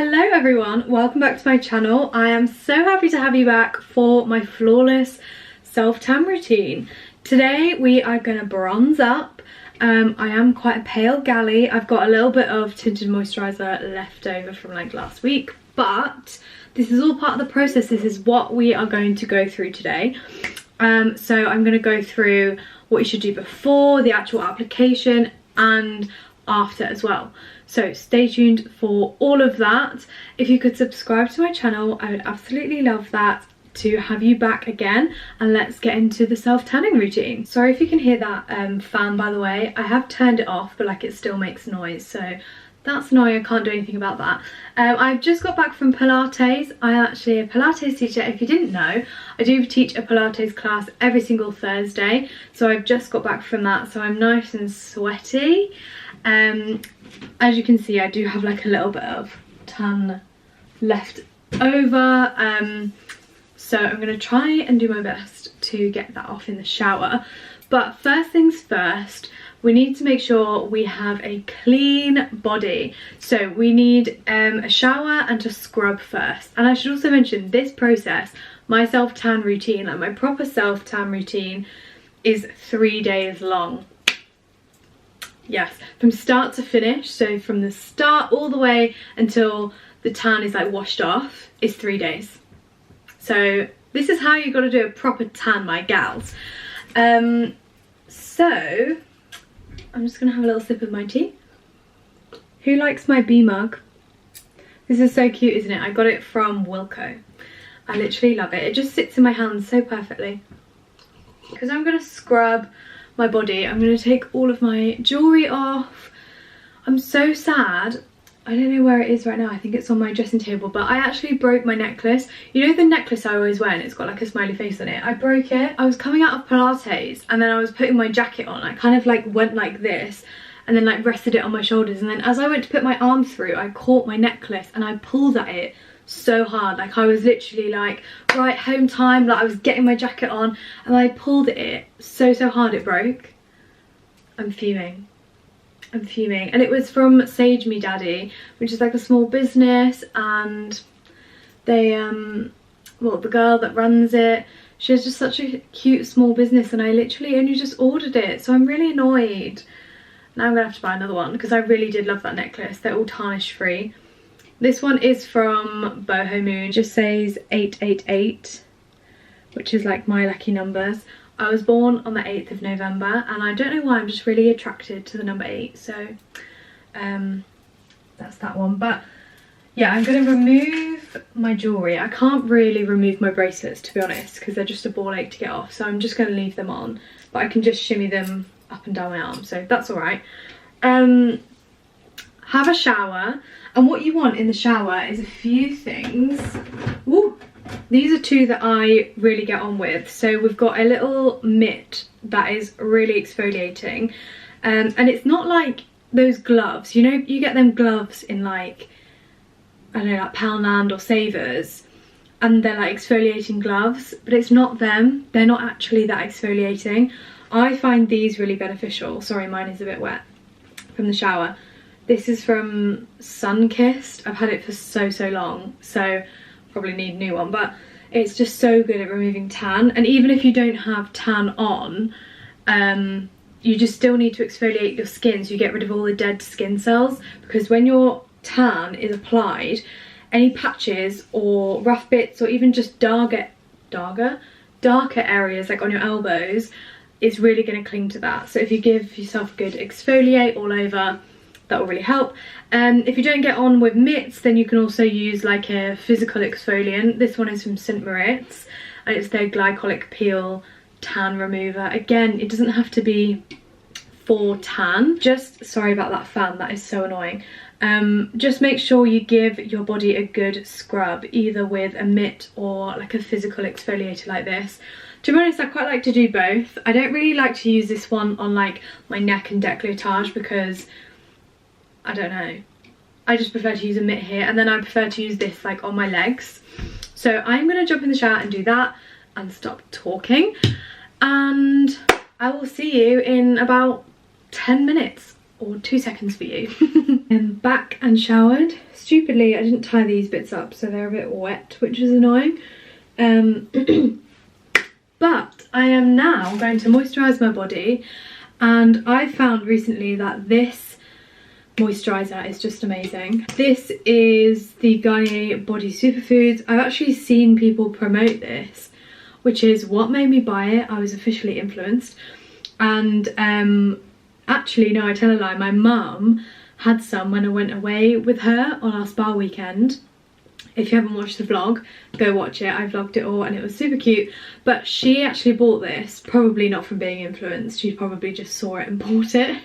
Hello everyone, welcome back to my channel. I am so happy to have you back for my flawless self-tan routine. Today we are going to bronze up. I am quite a pale galley. I've got a little bit of tinted moisturiser left over from like last week, but this is all part of the process. This is what we are going to go through today. So I'm going to go through what you should do before the actual application and after as well. So stay tuned for all of that. If you could subscribe to my channel, I would absolutely love that to have you back again, and let's get into the self-tanning routine. Sorry if you can hear that fan, by the way. I have turned it off, but like it still makes noise, so that's annoying. I can't do anything about that. I've just got back from Pilates. I am actually a Pilates teacher. If you didn't know, I do teach a Pilates class every single Thursday, so I've just got back from that, so I'm nice and sweaty. As you can see, I do have like a little bit of tan left over, so I'm going to try and do my best to get that off in the shower. But first things first, we need to make sure we have a clean body. So we need a shower and to scrub first. And I should also mention this process, my self-tan routine, like my proper self-tan routine, is 3 days long. Yes, from start to finish, so from the start all the way until the tan is like washed off is 3 days. So this is how you got to do a proper tan, my gals. So I'm just gonna have a little sip of my tea. Who likes my bee mug? This is so cute, isn't it? I got it from Wilko. I literally love it. It just sits in my hands so perfectly. Because I'm gonna scrub my body, I'm going to take all of my jewellery off. I'm so sad. I don't know where it is right now. I think it's on my dressing table, but I actually broke my necklace. You know the necklace I always wear and it's got like a smiley face on it? I broke it. I was coming out of Pilates and then I was putting my jacket on. I kind of like went like this and then like rested it on my shoulders, and then as I went to put my arm through, I caught my necklace and I pulled at it so hard. Like I was literally like, right, home time, like I was getting my jacket on and I pulled it so hard it broke. I'm fuming. I'm fuming. And it was from Sage Me Daddy, which is like a small business, and they well, the girl that runs it, she has just such a cute small business, and I literally only just ordered it, so I'm really annoyed. Now I'm gonna have to buy another one because I really did love that necklace. They're all tarnish free. This one is from Boho Moon. It just says 888, which is like my lucky numbers. I was born on the 8th of November, and I don't know why, I'm just really attracted to the number 8, so that's that one. But yeah, I'm going to remove my jewellery. I can't really remove my bracelets, to be honest, because they're just a ball ache to get off, so I'm just going to leave them on, but I can just shimmy them up and down my arm, so that's alright. Have a shower, and what you want in the shower is a few things. Woo! These are two that I really get on with. So we've got a little mitt that is really exfoliating, and it's not like those gloves, you know, you get them gloves in like, I don't know, like Poundland or Savers, and they're like exfoliating gloves, but it's not them. They're not actually that exfoliating. I find these really beneficial. Sorry, mine is a bit wet from the shower. This is from Sunkissed. I've had it for so long, so probably need a new one, but it's just so good at removing tan. And even if you don't have tan on, you just still need to exfoliate your skin so you get rid of all the dead skin cells, because when your tan is applied, any patches or rough bits or even just darker areas like on your elbows, it's really going to cling to that. So if you give yourself a good exfoliate all over, that will really help. If you don't get on with mitts, then you can also use like a physical exfoliant. This one is from St. Moritz, and it's their glycolic peel tan remover. Again, it doesn't have to be for tan. Just, sorry about that fan, that is so annoying. Just make sure you give your body a good scrub, either with a mitt or like a physical exfoliator like this. To be honest, I quite like to do both. I don't really like to use this one on like my neck and décolletage because I don't know, I just prefer to use a mitt here, and then I prefer to use this like on my legs. So I'm going to jump in the shower and do that and stop talking, and I will see you in about 10 minutes. or 2 seconds for you. I'm back and showered. Stupidly, I didn't tie these bits up, so they're a bit wet, which is annoying. But I am now going to moisturise my body, and I found recently that this moisturiser is just amazing. This is the Garnier Body Superfoods. I've actually seen people promote this, which is what made me buy it. I was officially influenced. And actually, no, I tell a lie, my mum had some when I went away with her on our spa weekend. If you haven't watched the vlog, go watch it. I vlogged it all and it was super cute. But she actually bought this, probably not from being influenced. She probably just saw it and bought it.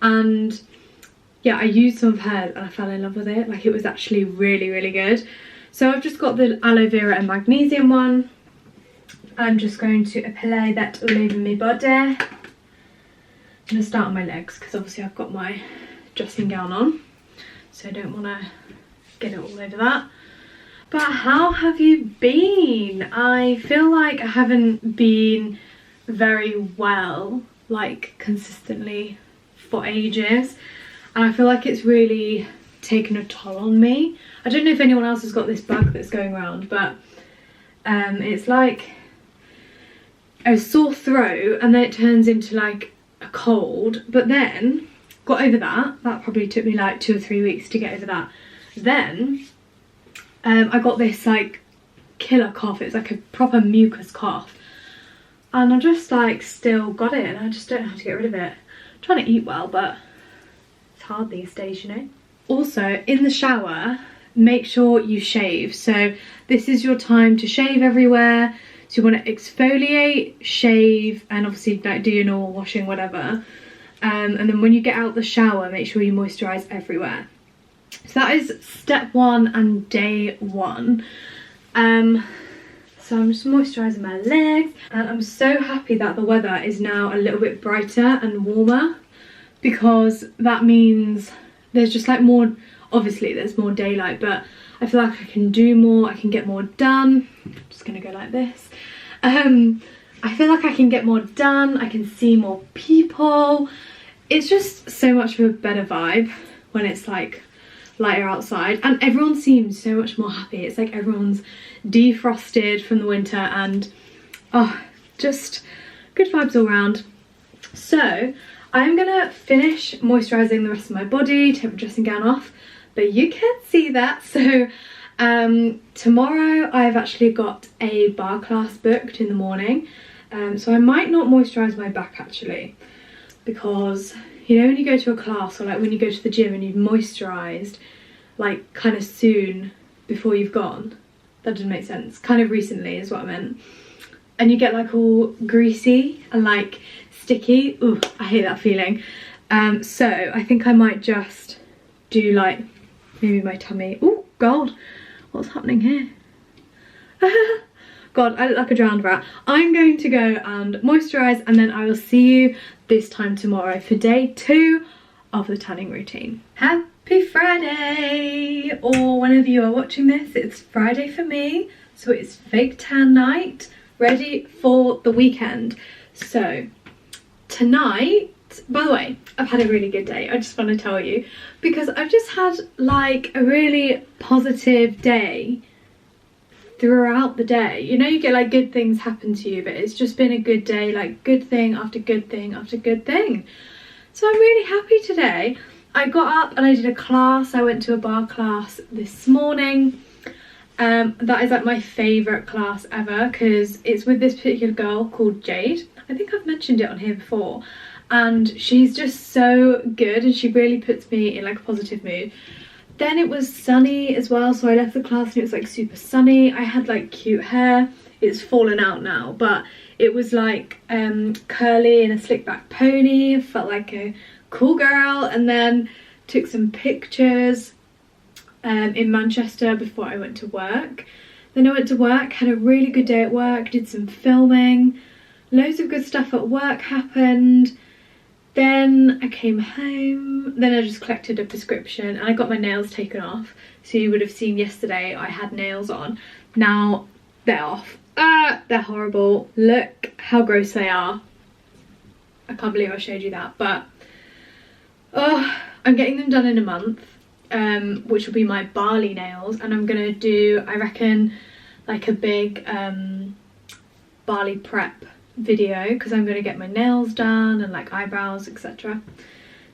And yeah, I used some of hers and I fell in love with it. Like, it was actually really, really good. So I've just got the aloe vera and magnesium one. I'm just going to apply that all over my body. I'm going to start on my legs because obviously I've got my dressing gown on. So I don't want to get it all over that. But how have you been? I feel like I haven't been very well, like consistently for ages. And I feel like it's really taken a toll on me. I don't know if anyone else has got this bug that's going around, but it's like a sore throat and then it turns into like a cold, but then got over that. That probably took me like 2 or 3 weeks to get over that. Then I got this like killer cough. It's like a proper mucus cough, and I just like still got it and I just don't know how to get rid of it. I'm trying to eat well, but it's hard these days, you know. Also, in the shower, make sure you shave. So this is your time to shave everywhere. So you want to exfoliate, shave, and obviously like do your normal washing, whatever. And then when you get out the shower, make sure you moisturise everywhere. So that is step 1 and day 1. So I'm just moisturising my legs, and I'm so happy that the weather is now a little bit brighter and warmer, because that means there's just like more, obviously there's more daylight, but I feel like I can do more, I can get more done. I'm just gonna go like this. I feel like I can get more done, I can see more people. It's just so much of a better vibe when it's like lighter outside, and everyone seems so much more happy. It's like everyone's defrosted from the winter, and oh, just good vibes all around. So I'm gonna finish moisturising the rest of my body, take my dressing gown off, but you can't see that. So tomorrow I've actually got a bar class booked in the morning, so I might not moisturise my back actually, because you know when you go to a class, or like when you go to the gym and you've moisturised like kind of soon before you've gone, that doesn't make sense, kind of recently is what I meant, and you get like all greasy and like sticky. Ooh, I hate that feeling. So I think I might just do like maybe my tummy. Oh god, what's happening here? God, I look like a drowned rat. I'm going to go and moisturise, and then I will see you this time tomorrow for day 2 of the tanning routine. Happy Friday! Or whenever you are watching this, it's Friday for me. So it's fake tan night, ready for the weekend. So tonight, by the way, I've had a really good day. I just want to tell you, because I've just had like a really positive day throughout the day. You know, you get like good things happen to you, but it's just been a good day, like good thing after good thing after good thing. So I'm really happy today. I got up and I did a class. I went to a bar class this morning. That is like my favourite class ever, because it's with this particular girl called Jade. I think I've mentioned it on here before, and she's just so good and she really puts me in like a positive mood. Then it was sunny as well, so I left the class and it was like super sunny. I had like cute hair. It's fallen out now, but it was like curly and a slick back pony. I felt like a cool girl, and then took some pictures in Manchester before I went to work. Then I went to work, had a really good day at work, did some filming, loads of good stuff at work happened. Then I came home, then I just collected a prescription, and I got my nails taken off. So you would have seen yesterday I had nails on. Now they're off. They're horrible. Look how gross they are. I can't believe I showed you that, but Oh, I'm getting them done in a month, which will be my barley nails, and I'm gonna do, I reckon, like a big barley prep video, because I'm gonna get my nails done and like eyebrows, etc.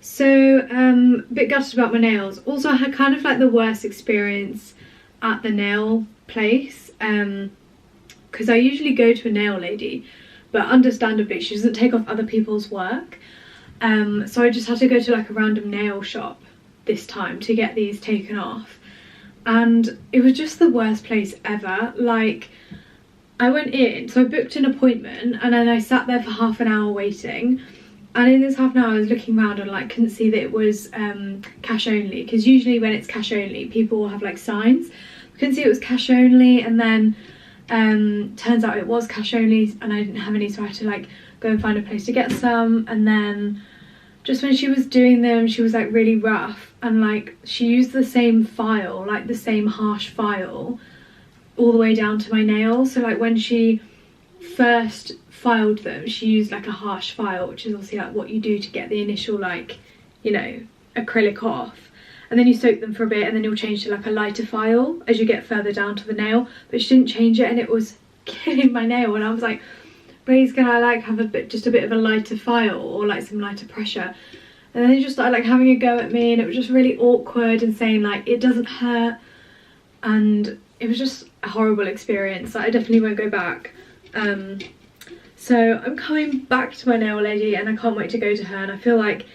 So a bit gutted about my nails. Also, I had kind of like the worst experience at the nail place, because I usually go to a nail lady, but understandably she doesn't take off other people's work. So I just had to go to like a random nail shop this time to get these taken off, and it was just the worst place ever. Like, I went in, so I booked an appointment, and then I sat there for half an hour waiting, and in this half an hour I was looking around and like couldn't see that it was cash only, because usually when it's cash only people will have like signs. I couldn't see it was cash only, and then turns out it was cash only and I didn't have any, so I had to like go and find a place to get some. And then just when she was doing them, she was like really rough, and like she used the same file, like the same harsh file, all the way down to my nails. So like when she first filed them, she used like a harsh file, which is obviously like what you do to get the initial, like, you know, acrylic off, and then you soak them for a bit, and then you'll change to like a lighter file as you get further down to the nail. But she didn't change it, and it was killing my nail, and I was like, please can I like have just a bit of a lighter file or like some lighter pressure? And then they just started like having a go at me, and it was just really awkward and saying like it doesn't hurt, and it was just a horrible experience. I definitely won't go back. So I'm coming back to my nail lady, and I can't wait to go to her. And I feel like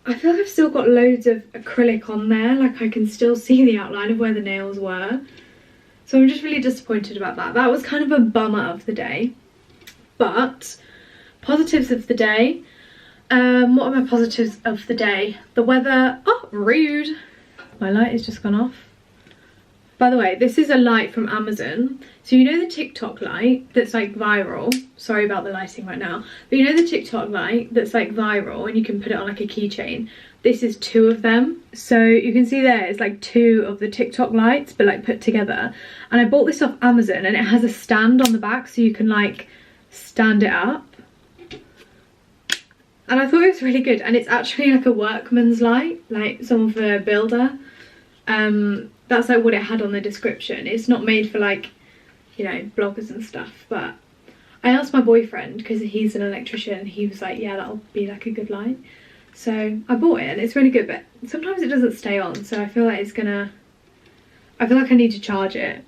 I've still got loads of acrylic on there, like I can still see the outline of where the nails were. So I'm just really disappointed about that. That was kind of a bummer of the day. But positives of the day, what are my positives of the day? The weather. Oh, rude, my light has just gone off. By the way, this is a light from Amazon. So you know the TikTok light that's like viral, sorry about the lighting right now, but you know the TikTok light that's like viral and you can put it on like a keychain? This is 2 of them. So you can see there it's like 2 of the TikTok lights but like put together. And I bought this off Amazon, and it has a stand on the back so you can like stand it up. And I thought it was really good, and it's actually like a workman's light, like someone for a builder. That's like what it had on the description. It's not made for like, you know, bloggers and stuff. But I asked my boyfriend, because he's an electrician, he was like, yeah, that'll be like a good light. So I bought it, and it's really good, but sometimes it doesn't stay on, so I feel like it's gonna, I feel like I need to charge it.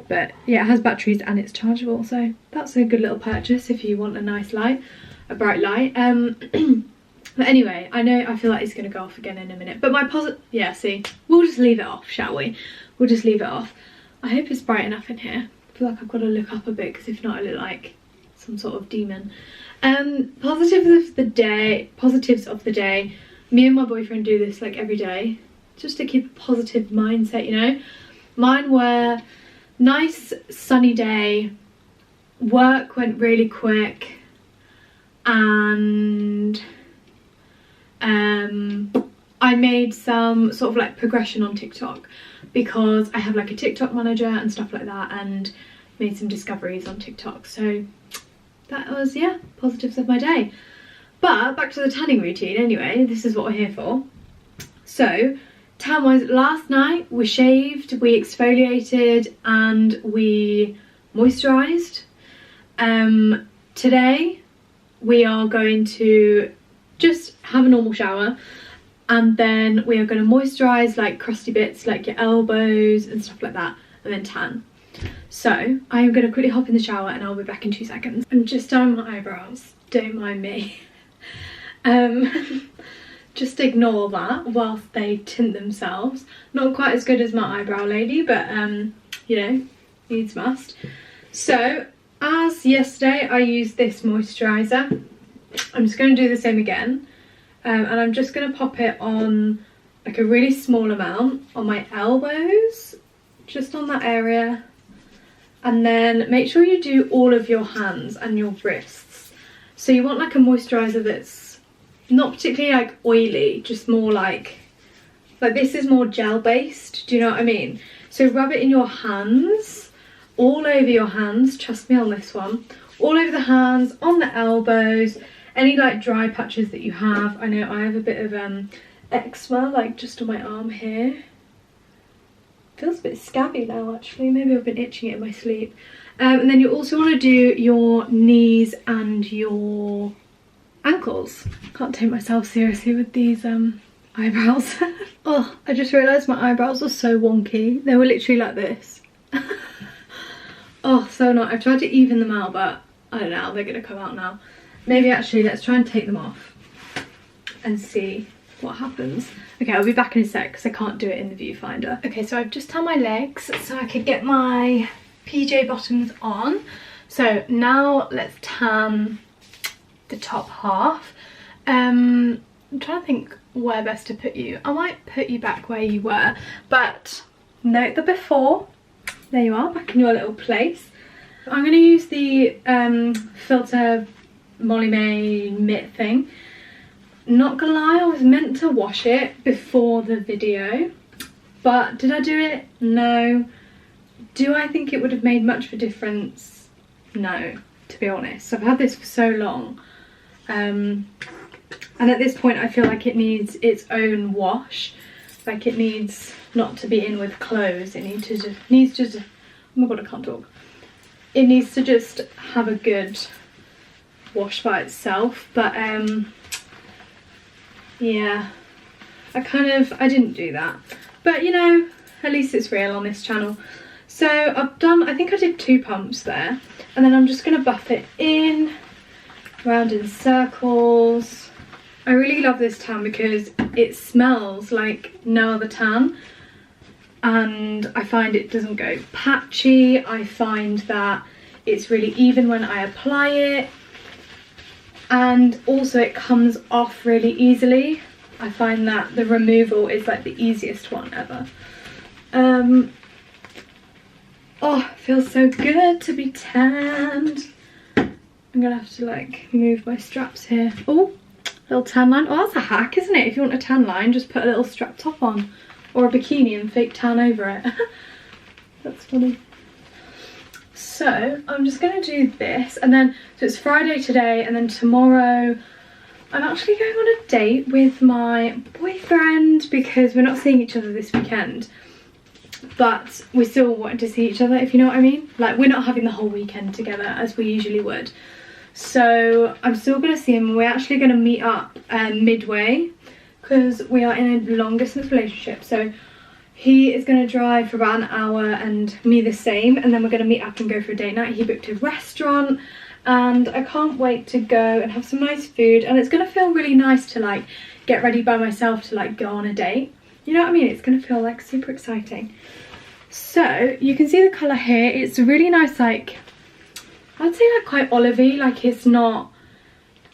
But yeah, it has batteries and it's chargeable, so that's a good little purchase if you want a nice light, a bright light. But anyway, I feel like it's going to go off again in a minute. But my yeah, see, we'll just leave it off, shall we? We'll just leave it off. I hope it's bright enough in here. I feel like I've got to look up a bit, because if not I look like some sort of demon. Positives of the day. Me and my boyfriend do this like every day, just to keep a positive mindset, you know. Mine were nice sunny day, work went really quick, and I made some sort of like progression on TikTok, because I have like a TikTok manager and stuff like that, and made some discoveries on TikTok. So that was, yeah, positives of my day. But back to the tanning routine anyway, this is what we're here for. So tan wise, last night we shaved, we exfoliated, and we moisturised. Today we are going to just have a normal shower, and then we are going to moisturise like crusty bits like your elbows and stuff like that, and then tan. So I am going to quickly hop in the shower and I'll be back in 2 seconds. I'm just done my eyebrows, don't mind me. Just ignore that whilst they tint themselves. Not quite as good as my eyebrow lady, but you know, needs must. So as yesterday, I used this moisturiser. I'm just going to do the same again, and I'm just going to pop it on like a really small amount on my elbows, just on that area, and then make sure you do all of your hands and your wrists. So you want like a moisturiser that's not particularly like oily, just more like this is more gel based, do you know what I mean? So rub it in your hands, all over your hands, trust me on this one, all over the hands, on the elbows, any like dry patches that you have. I know I have a bit of eczema like just on my arm here. Feels a bit scabby now actually, maybe I've been itching it in my sleep. And then you also want to do your knees and your ankles. Can't take myself seriously with these eyebrows. Oh, I just realised my eyebrows are so wonky. They were literally like this. Oh, so annoying. I've tried to even them out, but I don't know, they're gonna come out now. Maybe actually let's try and take them off and see what happens. Okay, I'll be back in a sec because I can't do it in the viewfinder. Okay, so I've just tanned my legs so I could get my PJ bottoms on. So now let's tan the top half. I'm trying to think where best to put you. I might put you back where you were, but note the before. There you are, back in your little place. I'm going to use the filterbymollymae mitt thing. Not gonna lie, I was meant to wash it before the video, but did I do it? No. Do I think it would have made much of a difference? No, to be honest. I've had this for so long, and at this point I feel like it needs its own wash. Like it needs not to be in with clothes. It needs to just, oh my god, I can't talk. It needs to just have a good wash by itself, but yeah, I didn't do that, but you know, at least it's real on this channel. So I've done, I think I did 2 pumps there, and then I'm just going to buff it in, round in circles. I really love this tan because it smells like no other tan, and I find it doesn't go patchy. I find that it's really even when I apply it, and also it comes off really easily. I find that the removal is like the easiest one ever. Oh, it feels so good to be tanned. I'm gonna have to like move my straps here. Oh, little tan line. Oh, that's a hack, isn't it? If you want a tan line, just put a little strap top on or a bikini and fake tan over it. That's funny. So I'm just going to do this, and then, so it's Friday today, and then tomorrow I'm actually going on a date with my boyfriend because we're not seeing each other this weekend, but we still want to see each other, if you know what I mean. Like, we're not having the whole weekend together as we usually would. So I'm still going to see him. We're actually going to meet up midway because we are in a long distance relationship. So he is going to drive for about an hour and me the same, and then we're going to meet up and go for a date night. He booked a restaurant and I can't wait to go and have some nice food, and it's going to feel really nice to like get ready by myself to like go on a date. You know what I mean? It's going to feel like super exciting. So you can see the colour here. It's really nice, like I'd say like quite olivey. Like it's not,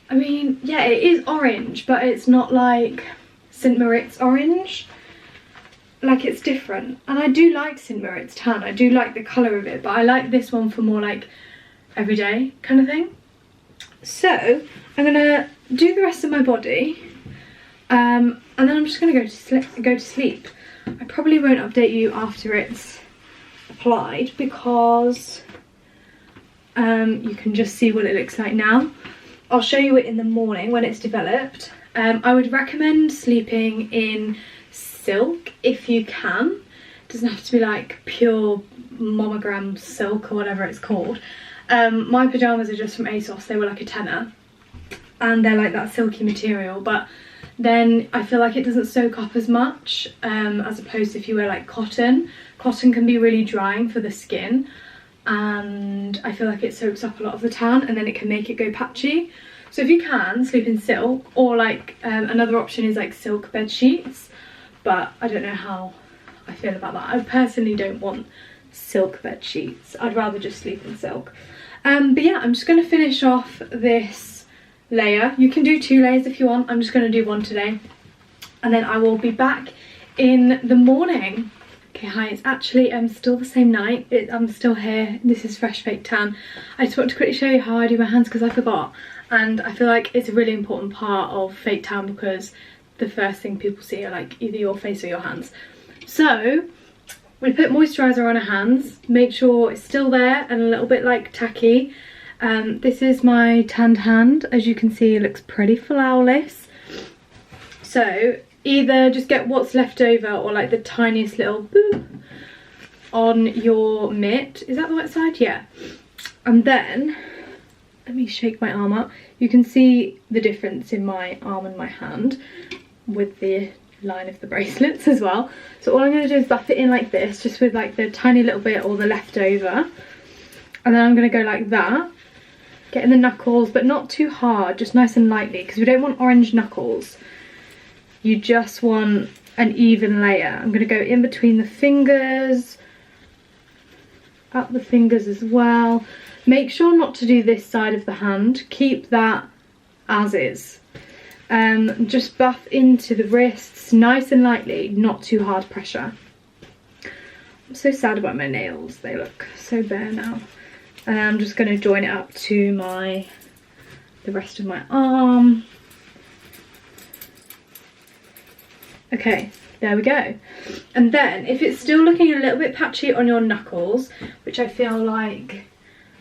I mean, yeah, it is orange, but it's not like St. Moritz orange. Like it's different, and I do like St. Moritz tan. I do like the colour of it, but I like this one for more like everyday kind of thing. So I'm gonna do the rest of my body, and then I'm just gonna go to sleep. I probably won't update you after it's applied because you can just see what it looks like now. I'll show you it in the morning when it's developed. I would recommend sleeping in silk if you can. It doesn't have to be like pure monogram silk or whatever it's called. My pyjamas are just from ASOS. They were like a tenner, and they're like that silky material, but then I feel like it doesn't soak up as much as opposed to if you wear like cotton. Cotton can be really drying for the skin, and I feel like it soaks up a lot of the tan, and then it can make it go patchy. So if you can, sleep in silk, or like another option is like silk bed sheets, but I don't know how I feel about that. I personally don't want silk bed sheets. I'd rather just sleep in silk. But yeah, I'm just going to finish off this layer. You can do 2 layers if you want. I'm just going to do 1 today, and then I will be back in the morning. Okay, hi, it's actually still the same night. I'm still here. This is Fresh Fake Tan. I just want to quickly show you how I do my hands because I forgot, and I feel like it's a really important part of fake tan because the first thing people see are like either your face or your hands. So we put moisturiser on our hands, make sure it's still there and a little bit like tacky, This is my tanned hand. As you can see, it looks pretty flawless. So either just get what's left over or like the tiniest little boop on your mitt. Is that the right side? Yeah. And then, let me shake my arm up. You can see the difference in my arm and my hand with the line of the bracelets as well. So all I'm going to do is buff it in like this, just with like the tiny little bit or the leftover. And then I'm going to go like that, getting the knuckles, but not too hard, just nice and lightly, because we don't want orange knuckles. You just want an even layer. I'm going to go in between the fingers, up the fingers as well. Make sure not to do this side of the hand. Keep that as is. Just buff into the wrists nice and lightly, not too hard pressure. I'm so sad about my nails. They look so bare now. And I'm just going to join it up to the rest of my arm. Okay, there we go. And then if it's still looking a little bit patchy on your knuckles, which I feel like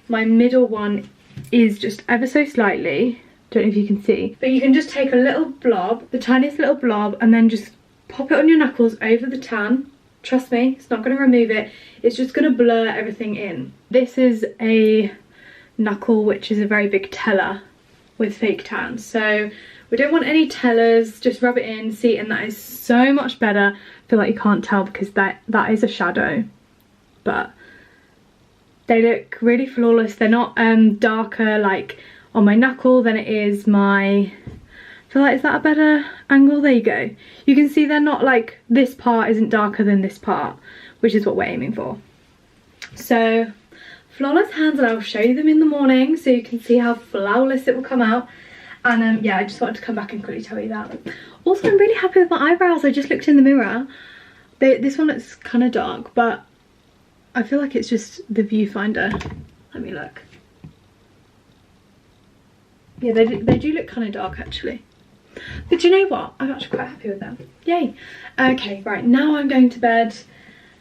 my middle one is just ever so slightly, don't know if you can see, but you can just take a little blob, the tiniest little blob, and then just pop it on your knuckles over the tan. Trust me, it's not going to remove it, it's just going to blur everything in. This is a knuckle which is a very big teller with fake tan, so we don't want any tellers. Just rub it in, see, and that is so much better. I feel like you can't tell because that is a shadow, but they look really flawless. They're not darker like on my knuckle than it is my, I feel like, is that a better angle? There you go. You can see they're not like, this part isn't darker than this part, which is what we're aiming for. So flawless hands, and I'll show you them in the morning so you can see how flawless it will come out. And yeah, I just wanted to come back and quickly tell you that. Also, I'm really happy with my eyebrows. I just looked in the mirror. This one looks kind of dark, but I feel like it's just the viewfinder. Let me look. Yeah, they do look kind of dark actually. But you know what? I'm actually quite happy with them. Yay. Okay, right, now I'm going to bed,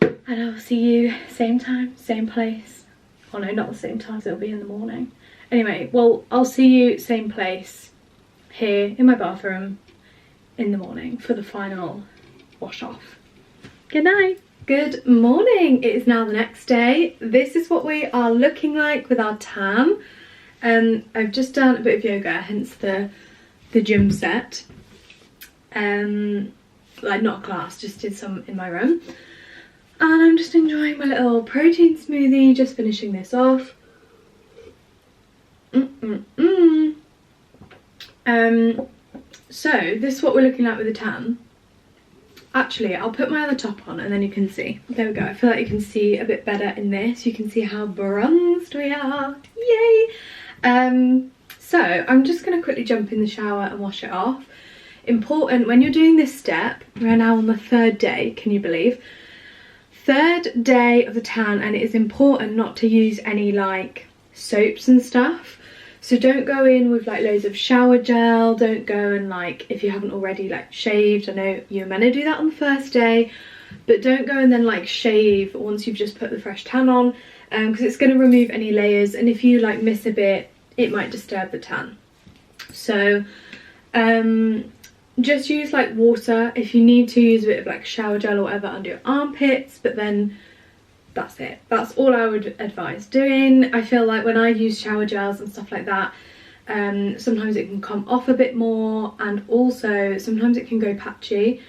and I'll see you same time, same place. Oh no, not the same time, so it'll be in the morning. Anyway, well, I'll see you same place here in my bathroom in the morning for the final wash off. Good night. Good morning. It is now the next day. This is what we are looking like with our tan. I've just done a bit of yoga, hence the gym set. Like not a class, just did some in my room. And I'm just enjoying my little protein smoothie, just finishing this off. So this is what we're looking at with the tan. Actually, I'll put my other top on and then you can see. There we go. I feel like you can see a bit better in this. You can see how bronzed we are. Yay! So I'm just going to quickly jump in the shower and wash it off. Important, when you're doing this step, we're now on the 3rd day, can you believe? 3rd day of the tan, and it is important not to use any like soaps and stuff. So don't go in with like loads of shower gel. Don't go and like, if you haven't already like shaved, I know you're meant to do that on the 1st day, but don't go and then like shave once you've just put the fresh tan on, because it's going to remove any layers, and if you like miss a bit, it might disturb the tan. So just use like water. If you need to, use a bit of like shower gel or whatever under your armpits, but then that's it. That's all I would advise doing. I feel like when I use shower gels and stuff like that, sometimes it can come off a bit more, and also sometimes it can go patchy.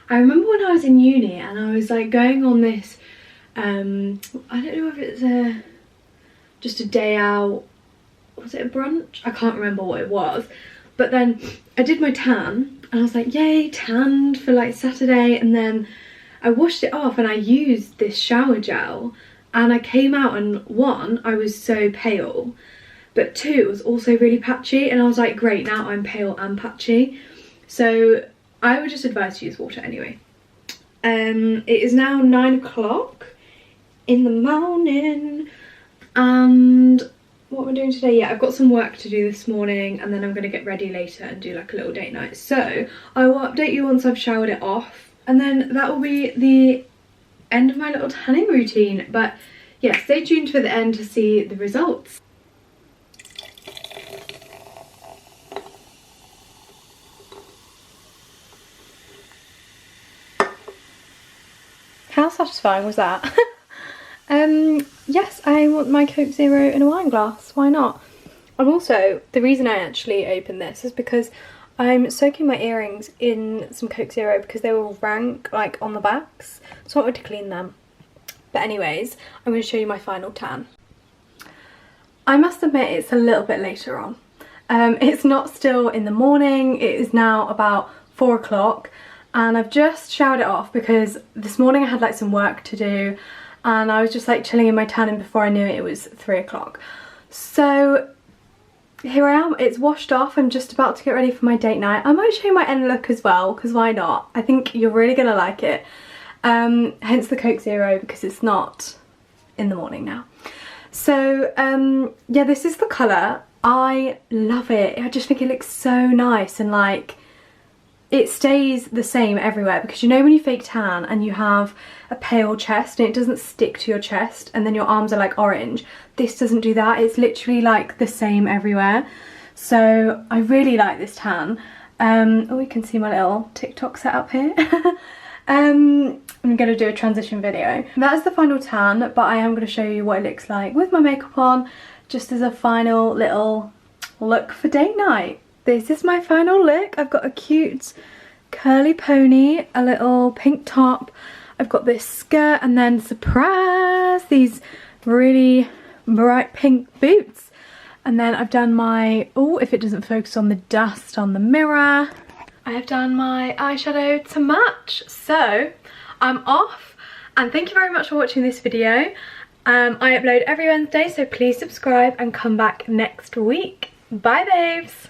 I remember when I was in uni and I was like going on this, I don't know if it's just a day out, was it a brunch? I can't remember what it was, but then I did my tan and I was like, yay, tanned for like Saturday, and then I washed it off and I used this shower gel, and I came out, and 1, I was so pale, but 2, it was also really patchy, and I was like, great, now I'm pale and patchy. So I would just advise to use water anyway. It is now 9 o'clock in the morning, and what we're doing today, yeah, I've got some work to do this morning, and then I'm going to get ready later and do like a little date night. So I will update you once I've showered it off, and then that will be the end of my little tanning routine. But yeah, stay tuned for the end to see the results. How satisfying was that? Yes, I want my Coke Zero in a wine glass. Why not? And also, the reason I actually opened this is because I'm soaking my earrings in some Coke Zero because they were rank, like, on the backs. So I wanted to clean them. But anyways, I'm going to show you my final tan. I must admit it's a little bit later on. It's not still in the morning. It is now about 4 o'clock. And I've just showered it off because this morning I had like some work to do. And I was just like chilling in my tanning before I knew it, it was 3 o'clock. So here I am, it's washed off. I'm just about to get ready for my date night. I might show you my end look as well, because why not? I think you're really gonna like it. Hence the Coke Zero, because it's not in the morning now. So yeah, this is the colour. I love it. I just think it looks so nice, and like it stays the same everywhere, because you know when you fake tan and you have a pale chest and it doesn't stick to your chest and then your arms are like orange, this doesn't do that. It's literally like the same everywhere. So I really like this tan. Oh, you can see my little TikTok setup here. I'm going to do a transition video. That is the final tan, but I am going to show you what it looks like with my makeup on, just as a final little look for date night. This is my final look. I've got a cute curly pony, a little pink top. I've got this skirt, and then surprise, these really bright pink boots. And then I've done my, oh, if it doesn't focus on the dust on the mirror, I have done my eyeshadow to match. So I'm off, and thank you very much for watching this video. I upload every Wednesday, so please subscribe and come back next week. Bye babes.